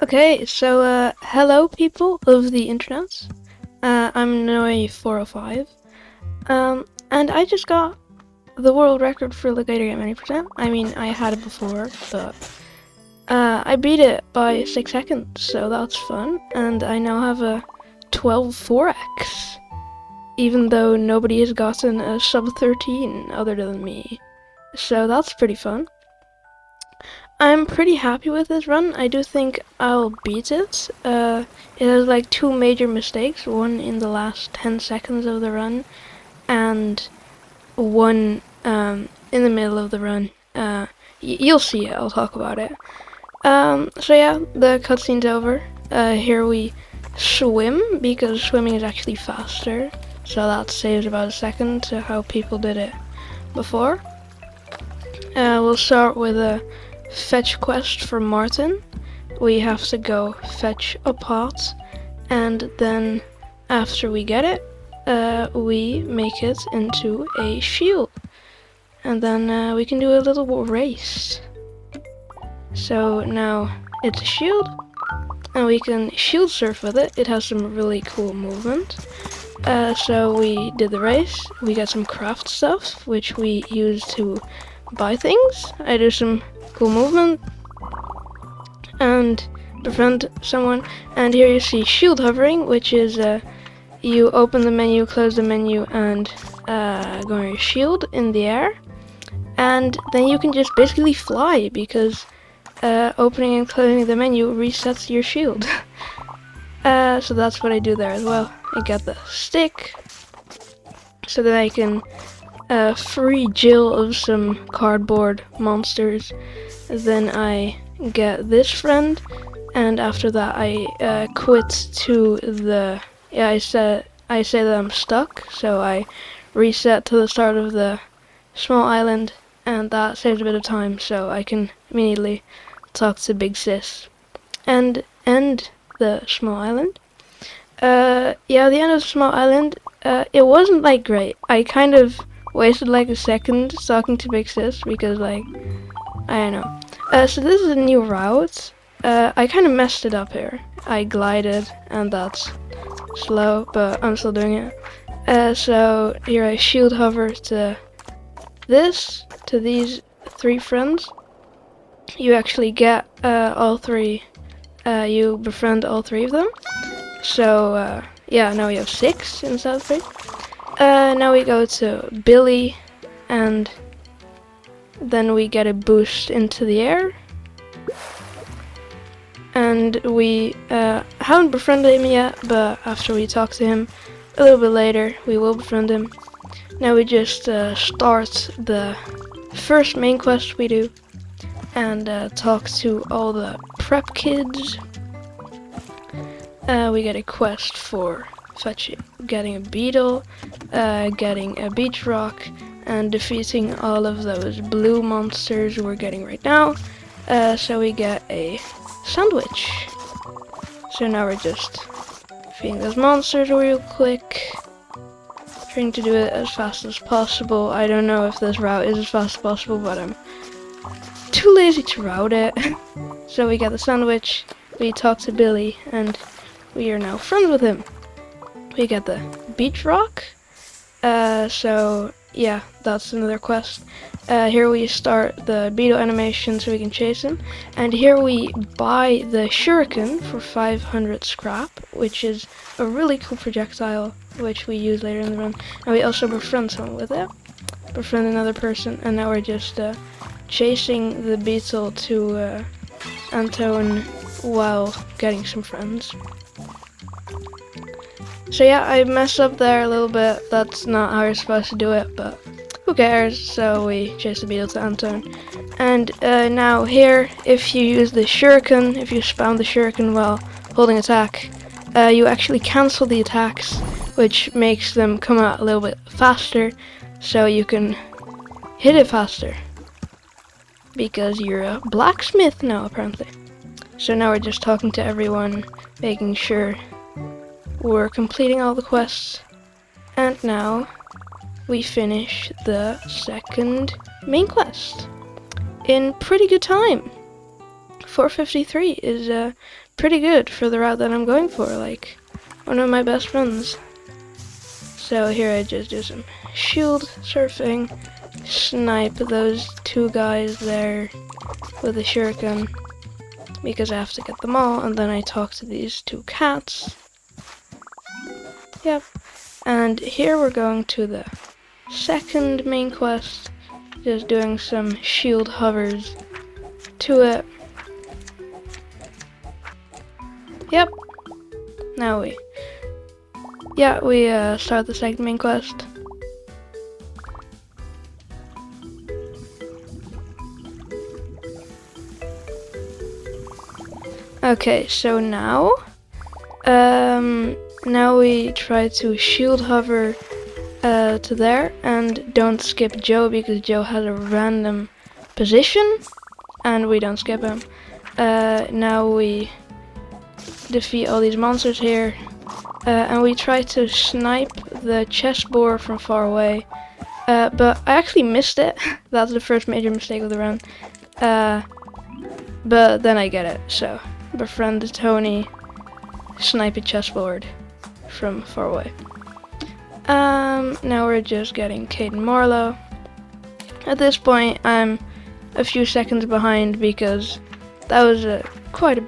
Okay, so hello people of the internet. I'm Noe405. And I just got the world record for the Gator at many percent. I mean, I had it before, but I beat it by 6 seconds, so that's fun. And I now have a 12.4x, even though nobody has gotten a sub 13 other than me. So that's pretty fun. I'm pretty happy with this run. I do think I'll beat it. It has like two major mistakes, one in the last 10 seconds of the run, and one in the middle of the run. You'll see it, I'll talk about it. So yeah, the cutscene's over. Here we swim, because swimming is actually faster, so that saves about a second to how people did it before. We'll start with a fetch quest for Martin. We have to go fetch a pot, and then after we get it, we make it into a shield, and then we can do a little race. So now it's a shield, and we can shield surf with it. It has some really cool movement. So we did the race. We got some craft stuff, which we use to buy things. I do some cool movement and befriend someone. And here you see shield hovering, which is you open the menu, close the menu, and go on your shield in the air. And then you can just basically fly, because opening and closing the menu resets your shield. So that's what I do there as well. I get the stick, so that I can free Jill of some cardboard monsters. Then I get this friend, and after that I quit to the... Yeah, I say that I'm stuck, so I reset to the start of the small island, and that saves a bit of time, so I can immediately talk to Big Sis and end the small island. Yeah, the end of the small island, it wasn't like great. I kind of wasted like a second talking to Big Sis, because like, I don't know. So this is a new route. I kind of messed it up here. I glided, and that's slow, but I'm still doing it. So here I shield hover to these three friends. You actually get all three, you befriend all three of them. So yeah, now we have 6 instead of 3. Now we go to Billy, and then we get a boost into the air. And we haven't befriended him yet, but after we talk to him a little bit later, we will befriend him. Now we just start the first main quest we do, and talk to all the prep kids. We get a quest for getting a beetle, getting a beach rock, and defeating all of those blue monsters we're getting right now. So we get a sandwich. So now we're just defeating those monsters real quick, trying to do it as fast as possible. I don't know if this route is as fast as possible, but I'm too lazy to route it. So we get the sandwich, we talk to Billy, and we are now friends with him. We get the beach rock. So yeah, that's another quest. Here we start the beetle animation so we can chase him. And here we buy the shuriken for 500 scrap, which is a really cool projectile, which we use later in the run. And we also befriend someone with it. Befriend another person, and now we're just chasing the beetle to Antone while getting some friends. So yeah, I messed up there a little bit. That's not how you're supposed to do it, but who cares? So we chase the beetle to Antone. And now here, if you use the shuriken, if you spam the shuriken while holding attack, you actually cancel the attacks, which makes them come out a little bit faster, so you can hit it faster. Because you're a blacksmith now, apparently. So now we're just talking to everyone, making sure we're completing all the quests. And now we finish the second main quest in pretty good time 453 is pretty good for the route that I'm going for, like one of my best runs. So here I just do some shield surfing, snipe those two guys there with a shuriken because I have to get them all, and then I talk to these two cats. Yep. And here we're going to the second main quest, just doing some shield hovers to it. Yep. Now we start the second main quest. Okay, so now we try to shield hover to there, and don't skip Joe because Joe has a random position and we don't skip him. Now we defeat all these monsters here, and we try to snipe the chessboard from far away, but I actually missed it. That's the first major mistake of the run, but then I get it. So befriend Tony, snipe a chessboard from far away. Now we're just getting Kate and Marlowe. At this point I'm a few seconds behind because that was quite a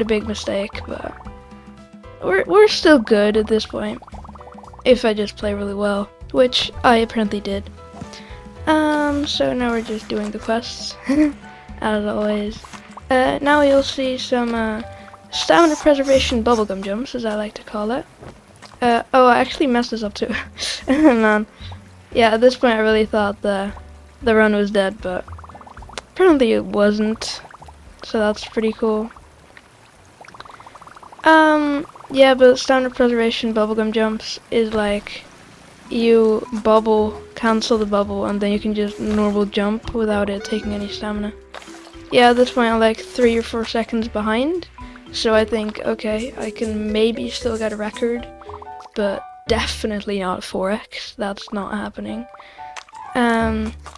big mistake, but we're still good at this point if I just play really well, which I apparently did. So now we're just doing the quests as always. Now you'll see some stamina preservation bubblegum jumps, as I like to call it. Oh, I actually messed this up too. Man. Yeah, at this point I really thought the run was dead, but apparently it wasn't. So that's pretty cool. Yeah, but stamina preservation bubblegum jumps is like you cancel the bubble, and then you can just normal jump without it taking any stamina. Yeah, at this point I'm like 3 or 4 seconds behind. So I think, okay, I can maybe still get a record, but definitely not 4x. That's not happening.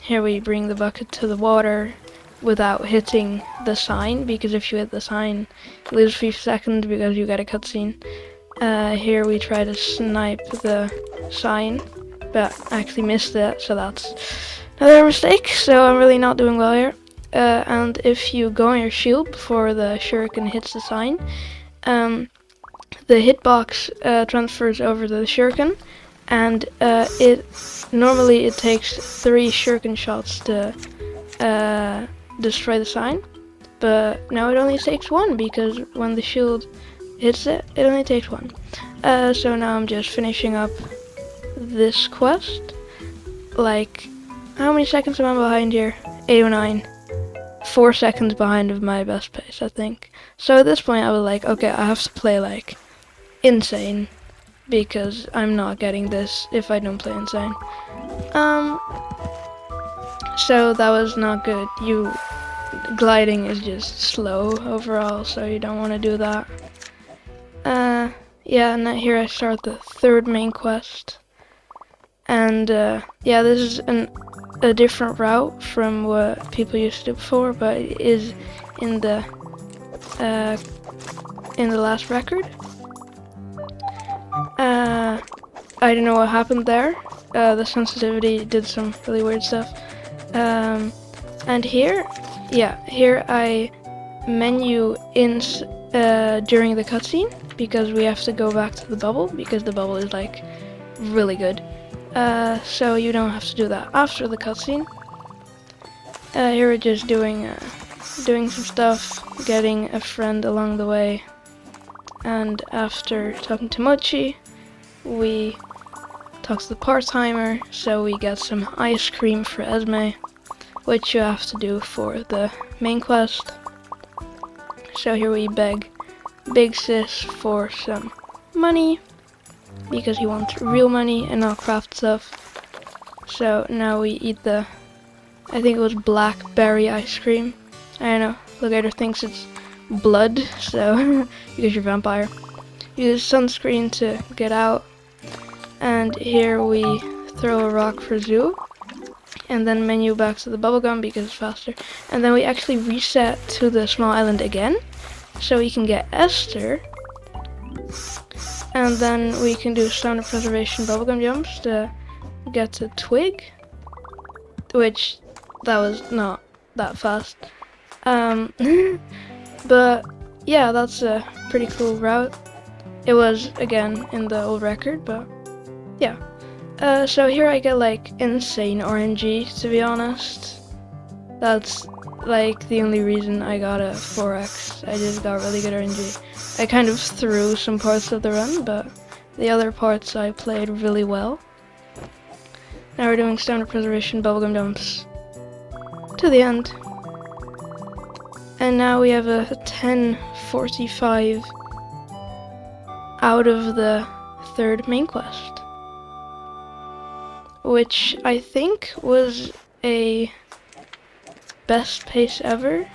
Here we bring the bucket to the water without hitting the sign, because if you hit the sign, you lose 5 seconds because you get a cutscene. Here we try to snipe the sign, but actually missed it, so that's another mistake. So I'm really not doing well here. And if you go on your shield before the shuriken hits the sign, the hitbox transfers over to the shuriken, and normally it takes 3 shuriken shots to destroy the sign, but now it only takes 1 because when the shield hits it, it only takes 1. So now I'm just finishing up this quest. Like, how many seconds am I behind here? 809. 4 seconds behind of my best pace, I think. So at this point I was like, okay, I have to play like insane because I'm not getting this if I don't play insane. So that was not good. Gliding is just slow overall, so you don't want to do that. Yeah, and here I start the third main quest. And yeah, this is a different route from what people used to do before, but it is in the last record. I don't know what happened there. The sensitivity did some really weird stuff. And here I menu in during the cutscene because we have to go back to the bubble because the bubble is like really good. So you don't have to do that after the cutscene. Here we're just doing some stuff, getting a friend along the way, and after talking to Mochi, we talk to the part-timer, so we get some ice cream for Esme, which you have to do for the main quest. So here we beg Big Sis for some money, because he wants real money and not craft stuff. So now we eat the, I think it was blackberry ice cream. I don't know, the Gator thinks it's blood, so because you're a vampire. Use sunscreen to get out. And here we throw a rock for Zoo. and then menu back to the bubblegum because it's faster. And then we actually reset to the small island again, so we can get Esther. And then we can do standard preservation bubblegum jumps to get to Twig, which that was not that fast. But yeah, that's a pretty cool route. It was, again, in the old record, but yeah. So here I get like insane RNG, to be honest. That's like the only reason I got a 4x. I just got really good RNG. I kind of threw some parts of the run, but the other parts I played really well. Now we're doing standard preservation bubblegum jumps to the end. And now we have a 10:45 out of the third main quest, which I think was a best pace ever.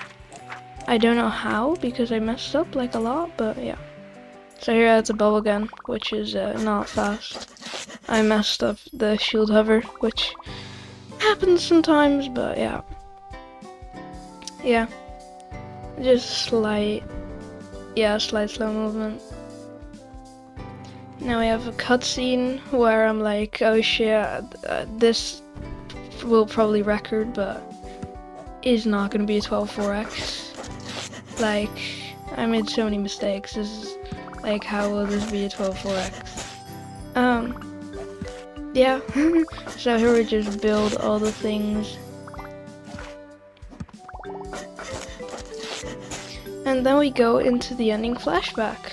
I don't know how, because I messed up like a lot, but yeah. So here it's a bubble again, which is not fast. I messed up the shield hover, which happens sometimes, but yeah. Yeah. Just slight slow movement. Now we have a cutscene where I'm like, oh shit, this will probably record, but is not gonna be a 12.4x. Like, I made so many mistakes. This is like, how will this be a 12.4x? Yeah. So here we just build all the things. And then we go into the ending flashback,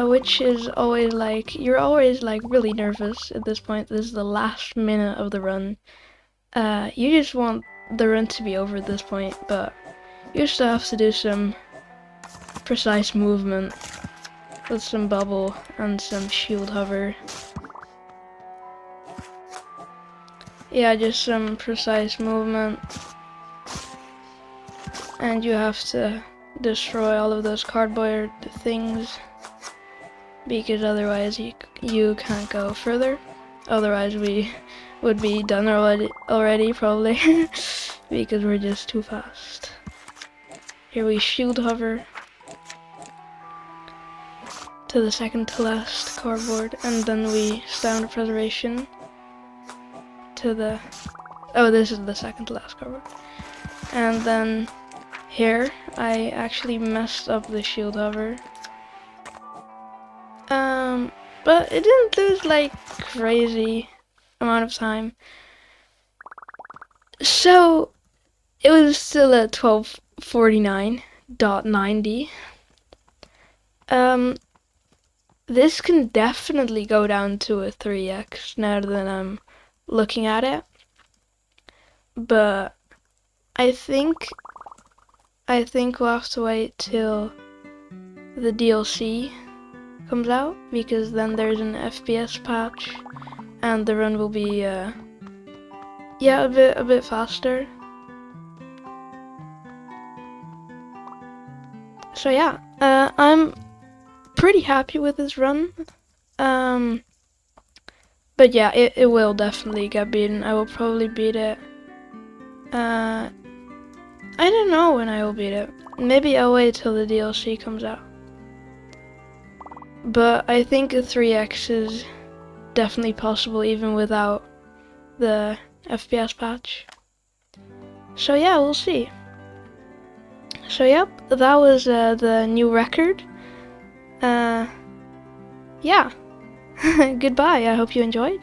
which is always like, you're always like really nervous at this point. This is the last minute of the run. You just want the run to be over at this point, but you still have to do some precise movement with some bubble and some shield hover. Yeah, just some precise movement. And you have to destroy all of those cardboard things, because otherwise you can't go further. Otherwise we would be done already probably, because we're just too fast. Here we shield hover to the second to last cardboard, and then we standard preservation to the, oh, this is the second to last cardboard. And then here I actually messed up the shield hover, but it didn't lose like crazy amount of time, so it was still at 12:49.90. This can definitely go down to a 3x now that I'm looking at it, but I think we'll have to wait till the DLC comes out, because then there's an FPS patch and the run will be a bit faster. So yeah, I'm pretty happy with this run. But yeah, it will definitely get beaten. I will probably beat it. I don't know when I will beat it. Maybe I'll wait till the DLC comes out. But I think a 3x is definitely possible even without the FPS patch. So yeah, we'll see. So yep, that was the new record. Yeah. Goodbye, I hope you enjoyed.